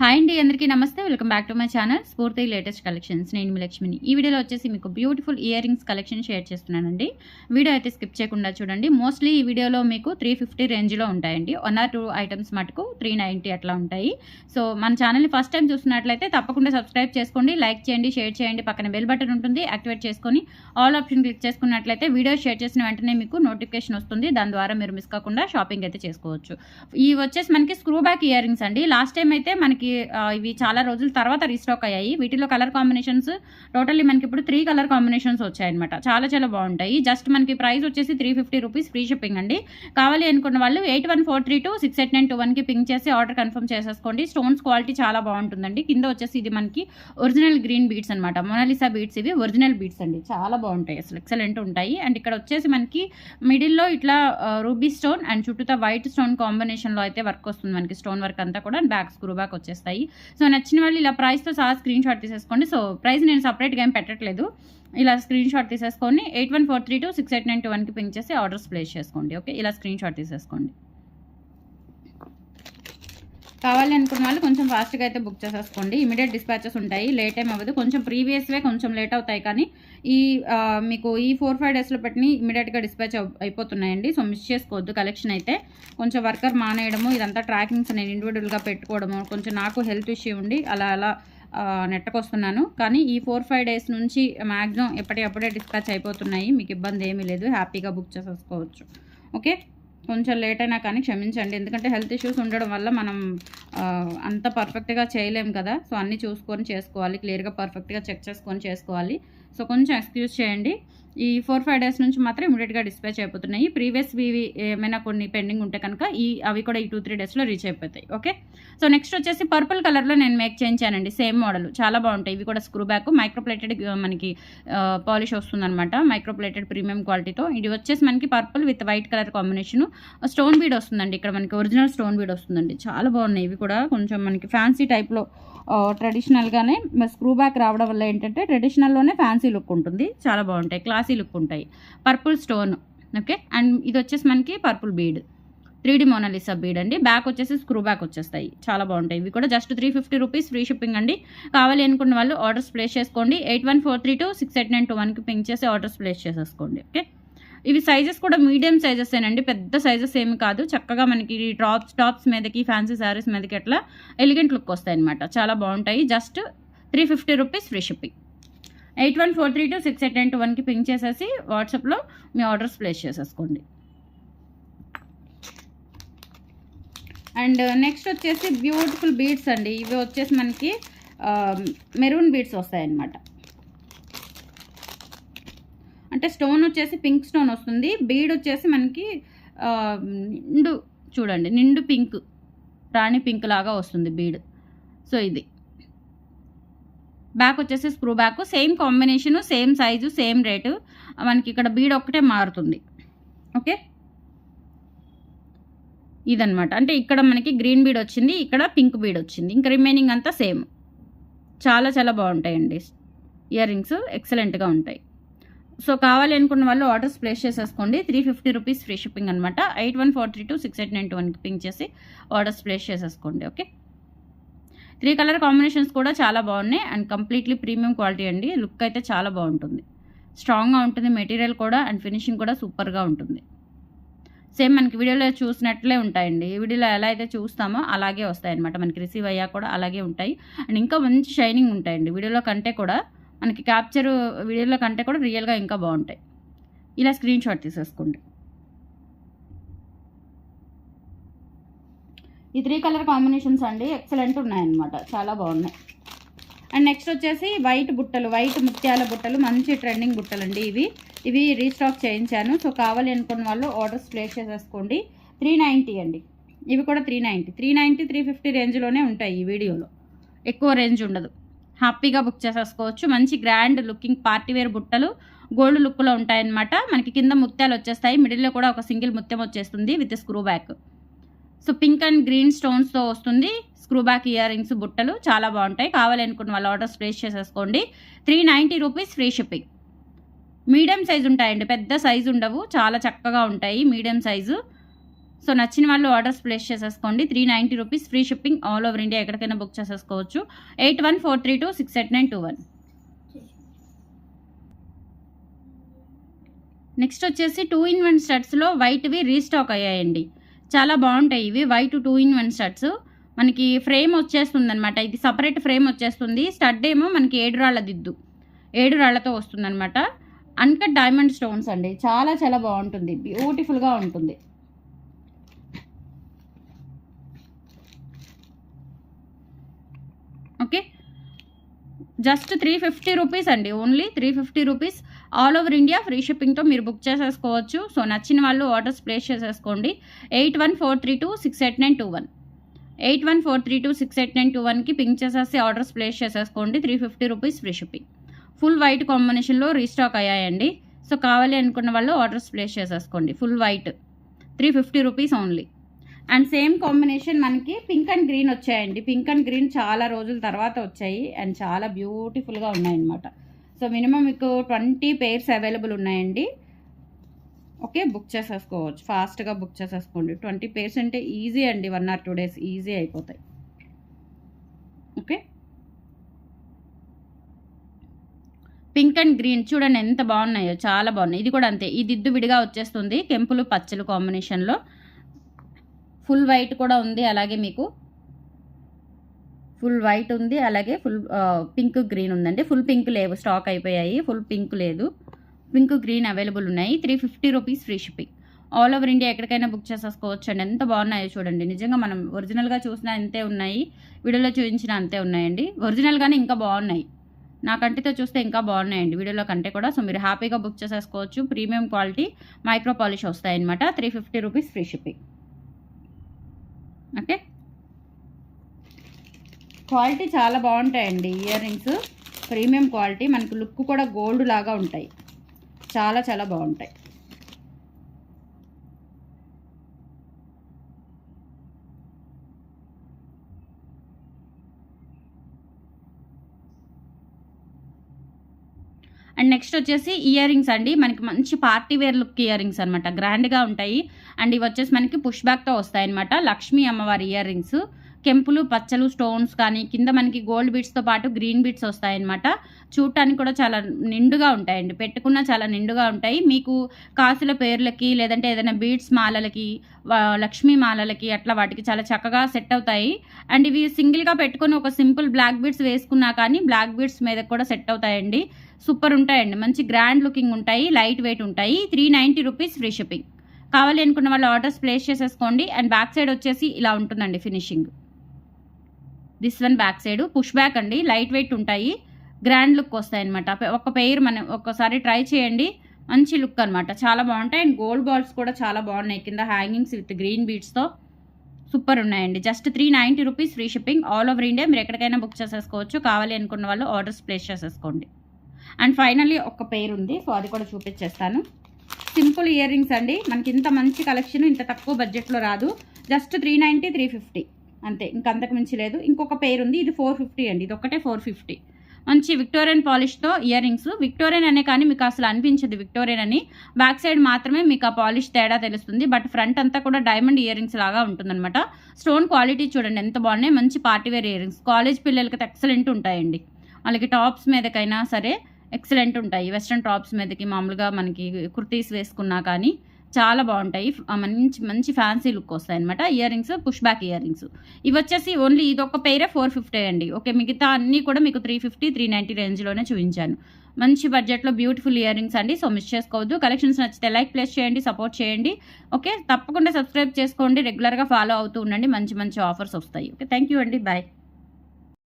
Hi అండి, అందరికీ నమస్తే. Welcome back to my channel స్ఫూర్తి లేటెస్ట్ కలెక్షన్స్. నేను మీ లక్ష్మిని. ఈ వీడియోలో వచ్చేసి మీకు beautiful ear rings collection share చేస్తున్నానండి. వీడియో అయితే స్కిప్ చేయకుండా చూడండి. మోస్ట్లీ ఈ వీడియోలో మీకు 350 రేంజ్లో ఉంటాయండి. 1 or 2 ఐటమ్స్ మటుకు 390 అట్లా ఉంటాయి. సో మన ఛానల్ని ఫస్ట్ టైం చూస్తున్నట్లయితే తప్పకుండా సబ్స్క్రైబ్ చేసుకోండి, లైక్ చేయండి, షేర్ చేయండి. పక్కన బెల్ బటన్ ఉంటుంది, యాక్టివేట్ చేసుకొని ఆల్ ఆప్షన్ క్లిక్ చేసుకున్నట్లయితే వీడియో షేర్ చేసిన వెంటనే మీకు నోటిఫికేషన్ వస్తుంది. దాని ద్వారా మీరు మిస్ కాకుండా షాపింగ్ అయితే చేసుకోవచ్చు. ఇవి వచ్చేసి మనకి స్క్రూ బ్యాక్ ఇయర్ రింగ్స్ అండి. లాస్ట్ టైం అయితే మనకి ఇవి చాలా రోజుల తర్వాత రీస్టాక్ అయ్యాయి. వీటిలో కలర్ కాంబినేషన్స్ టోటల్లీ మనకి ఇప్పుడు 3 కలర్ కాంబినేషన్స్ వచ్చాయన్నమాట. చాలా చాలా బాగుంటాయి. జస్ట్ మనకి ప్రైస్ వచ్చేసి 350 రూపీస్, ఫ్రీ షిప్పింగ్ అండి. కావాలి అనుకున్న వాళ్ళు 8143268921కి పింక్ చేసి ఆర్డర్ కన్ఫర్మ్ చేసేసుకోండి. స్టోన్స్ క్వాలిటీ చాలా బాగుంటుందండి. కింద వచ్చేసి ఇది మనకి ఒరిజినల్ గ్రీన్ బీడ్స్ అనమాట. మొనాలిసా బీడ్స్, ఇవి ఒరిజినల్ బీడ్స్ అండి. చాలా బాగుంటాయి, అసలు ఎక్సలెంట్ ఉంటాయి. అండ్ ఇక్కడ వచ్చేసి మనకి మిడిల్లో ఇట్లా రూబీ స్టోన్ అండ్ చుట్టూతా వైట్ స్టోన్ కాంబినేషన్లో అయితే వర్క్ వస్తుంది మనకి. స్టోన్ వర్క్ అంతా కూడా బ్యాక్ స్క్రూ బ్యాక్ వచ్చేస్తాయి. సో నచ్చిన వాళ్ళు ఇలా ప్రైస్తో సహా స్క్రీన్ షాట్ తీసేసుకోండి. సో ప్రైస్ నేను సపరేట్గా ఏం పెట్టట్లేదు. ఇలా స్క్రీన్ షాట్ తీసేసుకొని 8143268921కి పింక్ చేసి ఆర్డర్స్ ప్లేస్ చేసుకోండి. ఓకే, ఇలా స్క్రీన్ షాట్ తీసేసుకోండి. కావాలి అనుకున్న వాళ్ళు కొంచెం ఫాస్ట్గా అయితే బుక్ చేసేసుకోండి. ఇమీడియట్ డిస్పాచెస్ ఉంటాయి, లేట్ ఏం అవ్వదు. కొంచెం ప్రీవియస్వే కొంచెం లేట్ అవుతాయి, కానీ మీకు ఈ 4-5 డేస్లో పెట్టిన ఇమీడియట్గా డిస్పాచ్ అయిపోతున్నాయండి. సో మిస్ చేసుకోవద్దు. కలెక్షన్ అయితే కొంచెం వర్కర్ మానేయడము, ఇదంతా ట్రాకింగ్స్ నేను ఇండివిజువల్గా పెట్టుకోవడము, కొంచెం నాకు హెల్త్ ఇష్యూ ఉండి అలా నెట్టకొస్తున్నాను. కానీ ఈ 4-5 డేస్ నుంచి మ్యాక్సిమం ఎప్పటికప్పుడే డిస్పాచ్ అయిపోతున్నాయి. మీకు ఇబ్బంది ఏమీ లేదు, హ్యాపీగా బుక్ చేసేసుకోవచ్చు. ఓకే, కొంచెం లేట్ అయినా కానీ క్షమించండి. ఎందుకంటే హెల్త్ ఇష్యూస్ ఉండడం వల్ల మనం అంత పర్ఫెక్ట్గా చేయలేం కదా. సో అన్నీ చూసుకొని చేసుకోవాలి, క్లియర్గా పర్ఫెక్ట్గా చెక్ చేసుకొని చేసుకోవాలి. సో కొంచెం ఎక్స్క్యూజ్ చేయండి. ఈ 4-5 డేస్ నుంచి మాత్రం ఇమీడియట్గా డిస్పాచ్ అయిపోతున్నాయి. ప్రీవియస్వి ఏమైనా కొన్ని పెండింగ్ ఉంటే కనుక అవి కూడా ఈ 2-3 డేస్లో రీచ్ అయిపోతాయి. ఓకే, సో నెక్స్ట్ వచ్చేసి పర్పుల్ కలర్లో నేను మేక్ చేయించానండి. సేమ్ మోడల్, చాలా బాగుంటాయి. ఇవి కూడా స్క్రూ బ్యాక్, మైక్రోప్లేటెడ్ మనకి పాలిష్ వస్తుందన్నమాట. మైక్రోప్లేటెడ్ ప్రీమియం క్వాలిటీతో. ఇది వచ్చేసి మనకి purple with white colour combination. Stone bead వస్తుందండి. ఇక్కడ మనకి ఒరిజినల్ స్టోన్ బీడ్ వస్తుందండి. చాలా బాగున్నాయి. ఇవి కూడా కొంచెం మనకి ఫ్యాన్సీ టైప్లో ట్రెడిషనల్గానే స్క్రూ బ్యాక్ రావడం వల్ల ఏంటంటే ట్రెడిషనల్లోనే ఫ్యాన్సీ లుక్ ఉంటుంది. చాలా బాగుంటాయి, క్లాసీ లుక్ ఉంటాయి. Purple stone. ఓకే, అండ్ ఇది వచ్చేసి మనకి purple bead, 3D Mona Lisa bead అండి. బ్యాక్ వచ్చేసి స్క్రూ బ్యాక్ వచ్చేస్తాయి. చాలా బాగుంటాయి. ఇవి కూడా జస్ట్ 350 రూపీస్, ఫ్రీ షిప్పింగ్ అండి. కావాలి అనుకున్న వాళ్ళు ఆర్డర్స్ ప్లేస్ చేసుకోండి. 8143268921కి పింక్ చేసి ఆర్డర్స్ ప్లేస్ చేసేసుకోండి. ఓకే, ఇవి సైజెస్ కూడా మీడియం సైజెసేనండి, పెద్ద సైజెస్ ఏమి కాదు. చక్కగా మనకి టాప్స్ మీదకి, ఫ్యాన్సీ శారీస్ మీదకి అట్లా ఎలిగెంట్ లుక్ వస్తాయి అనమాట. చాలా బాగుంటాయి. Just 350 rupees, free shipping. 8143268921కి పింక్ చేసేసి వాట్సాప్లో మీ ఆర్డర్స్ ప్లేస్ చేసేసుకోండి. అండ్ నెక్స్ట్ వచ్చేసి బ్యూటిఫుల్ బీడ్స్ అండి. ఇవి వచ్చేసి మనకి మెరూన్ బీడ్స్ వస్తాయన్నమాట. అంటే స్టోన్ వచ్చేసి పింక్ స్టోన్ వస్తుంది. బీడ్ వచ్చేసి మనకి నిండు పింక్, రాణి పింక్ లాగా వస్తుంది బీడ్. సో ఇది బ్యాక్ వచ్చేసి screw back, same combination, same size, same rate. మనకి ఇక్కడ బీడ్ ఒక్కటే మారుతుంది. ఓకే, ఇదనమాట. అంటే ఇక్కడ మనకి గ్రీన్ బీడ్ వచ్చింది, ఇక్కడ పింక్ బీడ్ వచ్చింది. ఇంకా రిమైనింగ్ అంతా సేమ్. చాలా చాలా బాగుంటాయండి ఇయర్ రింగ్స్, ఎక్సలెంట్గా ఉంటాయి. సో కావాలి అనుకున్న వాళ్ళు ఆర్డర్స్ ప్లేస్ చేసేసుకోండి. 350 రూపీస్, ఫ్రీ షిప్పింగ్ అనమాట. 8143268921కి పింక్ చేసి ఆర్డర్స్ ప్లేస్ చేసేసుకోండి. ఓకే, 3 కలర్ కాంబినేషన్స్ కూడా చాలా బాగున్నాయి. అండ్ కంప్లీట్లీ ప్రీమియం క్వాలిటీ అండి. లుక్ అయితే చాలా బాగుంటుంది, స్ట్రాంగ్గా ఉంటుంది. మెటీరియల్ కూడా అండ్ ఫినిషింగ్ కూడా సూపర్గా ఉంటుంది. సేమ్ మనకి వీడియోలో చూసినట్లే ఉంటాయండి. వీడియోలో ఎలా అయితే చూస్తామో అలాగే వస్తాయన్నమాట. మనకి రిసీవ్ అయ్యా కూడా అలాగే ఉంటాయి. అండ్ ఇంకా మంచి షైనింగ్ ఉంటాయండి. వీడియోలో కంటే కూడా మనకి క్యాప్చర్ వీడియోలో కంటే కూడా రియల్గా ఇంకా బాగుంటాయి. ఇలా స్క్రీన్ షాట్ తీసేసుకోండి. ఈ 3 కలర్ కాంబినేషన్స్ అండి, ఎక్సలెంట్ ఉన్నాయన్నమాట. చాలా బాగున్నాయి. అండ్ నెక్స్ట్ వచ్చేసి వైట్ బుట్టలు, వైట్ ముత్యాల బుట్టలు, మంచి ట్రెండింగ్ బుట్టలు అండి. ఇవి రీస్టాక్ చేయించాను. సో కావాలి అనుకున్న వాళ్ళు ఆర్డర్స్ ప్లేస్ చేసేసుకోండి. 390 అండి. ఇవి కూడా 390, 350 రేంజ్లోనే ఉంటాయి. ఈ వీడియోలో ఎక్కువ రేంజ్ ఉండదు. హ్యాపీగా బుక్ చేసేసుకోవచ్చు. మంచి గ్రాండ్ లుకింగ్ పార్టీవేర్ బుట్టలు, గోల్డ్ లుక్లో ఉంటాయన్నమాట. మనకి కింద ముత్యాలు వచ్చేస్తాయి, మిడిల్లో కూడా ఒక సింగిల్ ముత్యం వచ్చేస్తుంది with screw back. So pink and green స్టోన్స్తో వస్తుంది స్క్రూ బ్యాక్ ఇయర్ రింగ్స్ బుట్టలు. చాలా బాగుంటాయి. కావాలి అనుకున్న వాళ్ళు ఆర్డర్స్ ప్లేస్ చేసేసుకోండి. 390 rupees, free shipping. Medium size ఉంటాయండి, పెద్ద సైజు ఉండవు. చాలా చక్కగా ఉంటాయి మీడియం సైజు. సో నచ్చిన వాళ్ళు ఆర్డర్స్ ప్లేస్ చేసేసుకోండి. 390 rupees, free shipping, all over India ఎక్కడికైనా బుక్ చేసేసుకోవచ్చు. 8143268921. నెక్స్ట్ వచ్చేసి 2-in-1 స్టడ్స్లో వైట్వి రీస్టాక్ అయ్యాయండి. చాలా బాగుంటాయి ఇవి వైట్ 2-in-1 స్టడ్స్. మనకి ఫ్రేమ్ వచ్చేస్తుంది అనమాట. ఇది సపరేట్ ఫ్రేమ్ వచ్చేస్తుంది. స్టడ్ ఏమో మనకి 7 రాళ్ళ దిద్దు, 7 రాళ్లతో వస్తుంది అనమాట. అన్కట్ డైమండ్ స్టోన్స్ అండి. చాలా చాలా బాగుంటుంది, బ్యూటిఫుల్గా ఉంటుంది. ఓకే, జస్ట్ 350 రూపీస్ అండి. Only 350 rupees, all over India free షిప్పింగ్తో మీరు బుక్ చేసేసుకోవచ్చు. సో నచ్చిన వాళ్ళు ఆర్డర్స్ ప్లేస్ చేసేసుకోండి. 8143268921, 8143268921కి పింక్ చేసేసి ఆర్డర్స్ ప్లేస్ చేసేసుకోండి. 350 rupees, free shipping. Full white కాంబినేషన్లో రీస్టాక్ అయ్యాయండి. సో కావాలి అనుకున్న వాళ్ళు ఆర్డర్స్ ప్లేస్ చేసేసుకోండి. Full white 350 rupees only. And same combination మనకి పింక్ అండ్ గ్రీన్ వచ్చాయండి. పింక్ అండ్ గ్రీన్ చాలా రోజుల తర్వాత వచ్చాయి అండ్ చాలా బ్యూటిఫుల్గా ఉన్నాయన్నమాట. సో మినిమం మీకు 20 పేర్స్ అవైలబుల్ ఉన్నాయండి. ఓకే, బుక్ చేసేసుకోవచ్చు, ఫాస్ట్గా బుక్ చేసేసుకోండి. 20 పేర్స్ అంటే ఈజీ అండి, 1 or 2 days ఈజీ అయిపోతాయి. ఓకే, పింక్ అండ్ గ్రీన్ చూడండి ఎంత బాగున్నాయో, చాలా బాగున్నాయి. ఇది కూడా అంతే, ఈ దిద్దు విడిగా వచ్చేస్తుంది, కెంపులు పచ్చలు కాంబినేషన్లో. ఫుల్ వైట్ కూడా ఉంది, అలాగే మీకు ఫుల్ వైట్ ఉంది, అలాగే ఫుల్ పింక్ గ్రీన్ ఉందండి. ఫుల్ పింక్ లేవు, స్టాక్ అయిపోయాయి. ఫుల్ పింక్ లేదు, పింక్ గ్రీన్ అవైలబుల్ ఉన్నాయి. 350 rupees, free shipping, all over India ఎక్కడికైనా బుక్ చేసేసుకోవచ్చు అండి. ఎంత బాగున్నాయో చూడండి. నిజంగా మనం ఒరిజినల్గా చూసినా అంతే ఉన్నాయి, వీడియోలో చూపించిన అంతే ఉన్నాయండి. ఒరిజినల్గానే ఇంకా బాగున్నాయి, నా కంటితో చూస్తే ఇంకా బాగున్నాయండి వీడియోలో కంటే కూడా. సో మీరు హ్యాపీగా బుక్ చేసేసుకోవచ్చు. ప్రీమియం క్వాలిటీ మైక్రో పాలిష్ వస్తాయన్నమాట. 350 rupees, free shipping. Okay, quality చాలా బాగుంటాయండి ఇయర్ రింగ్స్, ప్రీమియం క్వాలిటీ. మనకు లుక్ కూడా గోల్డ్ లాగా ఉంటాయి, చాలా చాలా బాగుంటాయి. అండ్ నెక్స్ట్ వచ్చేసి ఇయర్ రింగ్స్ అండి. మనకి మంచి party wear look earrings అనమాట, గ్రాండ్గా ఉంటాయి. అండ్ ఇవి వచ్చేసి మనకి పుష్ బ్యాక్తో వస్తాయన్నమాట. లక్ష్మీ అమ్మవారి ఇయర్ రింగ్స్, కెంపులు పచ్చలు స్టోన్స్ కానీ కింద మనకి గోల్డ్ బీడ్స్తో పాటు గ్రీన్ బీడ్స్ వస్తాయన్నమాట. చూడటానికి కూడా చాలా నిండుగా ఉంటాయండి, పెట్టుకున్న చాలా నిండుగా ఉంటాయి. మీకు కాసుల పేర్లకి లేదంటే ఏదైనా బీడ్స్ మాలలకి, లక్ష్మీ మాలలకి అట్లా వాటికి చాలా చక్కగా సెట్ అవుతాయి. అండ్ ఇవి సింగిల్గా పెట్టుకొని ఒక సింపుల్ బ్లాక్ బీడ్స్ వేసుకున్నా కానీ బ్లాక్ బీడ్స్ మీద కూడా సెట్ అవుతాయండి. సూపర్ ఉంటాయండి, మంచి గ్రాండ్ లుకింగ్ ఉంటాయి, లైట్ వెయిట్ ఉంటాయి. 390 రూపీస్, ఫ్రీ షిప్పింగ్. కావాలి అనుకున్న వాళ్ళు ఆర్డర్స్ ప్లేస్ చేసేసుకోండి. అండ్ బ్యాక్ సైడ్ వచ్చేసి ఇలా ఉంటుందండి finishing. This one back side push back అండి, లైట్ వెయిట్ ఉంటాయి, గ్రాండ్ లుక్ వస్తాయి అనమాట. ఒక పెయిర్ మనం ఒక్కసారి ట్రై చేయండి, మంచి లుక్ అనమాట, చాలా బాగుంటాయి. అండ్ గోల్డ్ బాల్స్ కూడా చాలా బాగున్నాయి, కింద హ్యాంగింగ్స్ విత్ గ్రీన్ బీడ్స్తో సూపర్ ఉన్నాయండి. Just 390 rupees, free shipping, all over India మీరు ఎక్కడికైనా బుక్ చేసేసుకోవచ్చు. కావాలి అనుకున్న వాళ్ళు ఆర్డర్స్ ప్లేస్ చేసేసుకోండి. అండ్ ఫైనల్లీ ఒక పెయిర్ ఉంది, సో అది కూడా చూపించేస్తాను. సింపుల్ ఇయర్ రింగ్స్ అండి, మనకి ఇంత మంచి కలెక్షన్ ఇంత తక్కువ బడ్జెట్లో రాదు. జస్ట్ 390, 350 అంతే, ఇంకంతకు మించి లేదు. ఇంకొక పెయిర్ ఉంది, ఇది 450 అండి, ఇది ఒక్కటే 450. మంచి విక్టోరియన్ పాలిష్తో ఇయర్ రింగ్స్. విక్టోరియన్ అనే కానీ మీకు అసలు అనిపించదు విక్టోరియన్ అని, బ్యాక్ సైడ్ మాత్రమే మీకు ఆ పాలిష్ తేడా తెలుస్తుంది. బట్ ఫ్రంట్ అంతా కూడా డైమండ్ ఇయర్ రింగ్స్ లాగా ఉంటుందన్నమాట. స్టోన్ క్వాలిటీ చూడండి ఎంత బాగున్నాయి, మంచి పార్టీవేర్ ఇయర్ రింగ్స్. కాలేజ్ పిల్లలకి ఎక్సలెంట్ ఉంటాయండి, వాళ్ళకి టాప్స్ మీదకైనా సరే ఎక్సలెంట్ ఉంటాయి. వెస్ట్రన్ టాప్స్ మీదకి మామూలుగా మనకి కుర్తీస్ వేసుకున్నా కానీ చాలా బాగుంటాయి, మంచి మంచి ఫ్యాన్సీ లుక్ వస్తాయి అనమాట. Ear rings, push back ear rings. ఇవి వచ్చేసి ఓన్లీ ఇది ఒక పెయిరే 450 అండి. ఓకే, మిగతా అన్నీ కూడా మీకు 350, 390 రేంజ్లోనే చూపించాను. మంచి బడ్జెట్లో బ్యూటిఫుల్ ఇయర్ రింగ్స్ అండి. సో మిస్ చేసుకోవద్దు. కలెక్షన్స్ నచ్చితే లైక్ ప్లేస్ చేయండి, సపోర్ట్ చేయండి. ఓకే, తప్పకుండా సబ్స్క్రైబ్ చేసుకోండి, రెగ్యులర్గా ఫాలో అవుతూ ఉండండి, మంచి మంచి ఆఫర్స్ వస్తాయి. ఓకే, థ్యాంక్ యూ అండి, బాయ్.